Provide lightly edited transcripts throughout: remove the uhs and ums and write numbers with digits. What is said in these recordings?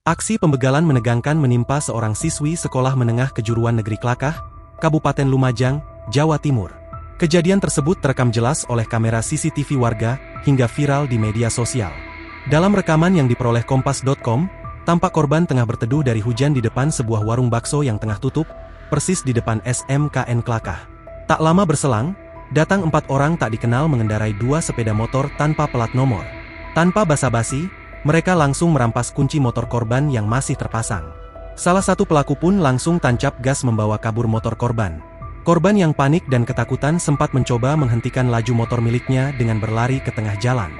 Aksi pembegalan menegangkan menimpa seorang siswi sekolah menengah kejuruan negeri Klakah, Kabupaten Lumajang, Jawa Timur. Kejadian tersebut terekam jelas oleh kamera CCTV warga hingga viral di media sosial. Dalam rekaman yang diperoleh Kompas.com, tampak korban tengah berteduh dari hujan di depan sebuah warung bakso yang tengah tutup, persis di depan SMKN Klakah. Tak lama berselang, datang 4 orang tak dikenal mengendarai 2 sepeda motor tanpa pelat nomor. Tanpa basa-basi, mereka langsung merampas kunci motor korban yang masih terpasang. Salah satu pelaku pun langsung tancap gas membawa kabur motor korban. Korban yang panik dan ketakutan sempat mencoba menghentikan laju motor miliknya dengan berlari ke tengah jalan.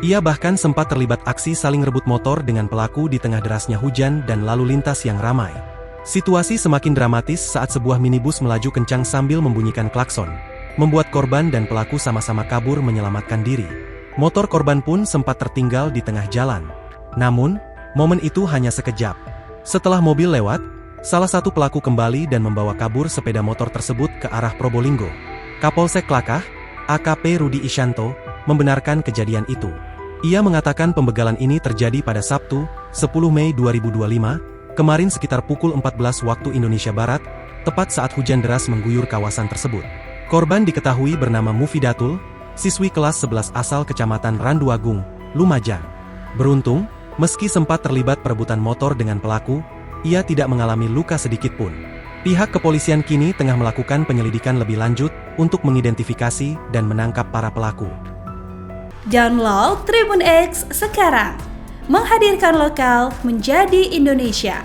Ia bahkan sempat terlibat aksi saling rebut motor dengan pelaku di tengah derasnya hujan dan lalu lintas yang ramai. Situasi semakin dramatis saat sebuah minibus melaju kencang sambil membunyikan klakson, membuat korban dan pelaku sama-sama kabur menyelamatkan diri. Motor korban pun sempat tertinggal di tengah jalan. Namun, momen itu hanya sekejap. Setelah mobil lewat, salah satu pelaku kembali dan membawa kabur sepeda motor tersebut ke arah Probolinggo. Kapolsek Klakah, AKP Rudi Isyanto, membenarkan kejadian itu. Ia mengatakan pembegalan ini terjadi pada Sabtu, 10 Mei 2025, kemarin sekitar pukul 14 waktu Indonesia Barat, tepat saat hujan deras mengguyur kawasan tersebut. Korban diketahui bernama Mufidatul, siswi kelas 11 asal Kecamatan Randuagung, Lumajang. Beruntung, meski sempat terlibat perebutan motor dengan pelaku, ia tidak mengalami luka sedikit pun. Pihak kepolisian kini tengah melakukan penyelidikan lebih lanjut untuk mengidentifikasi dan menangkap para pelaku. Download Tribun X sekarang, menghadirkan lokal menjadi Indonesia.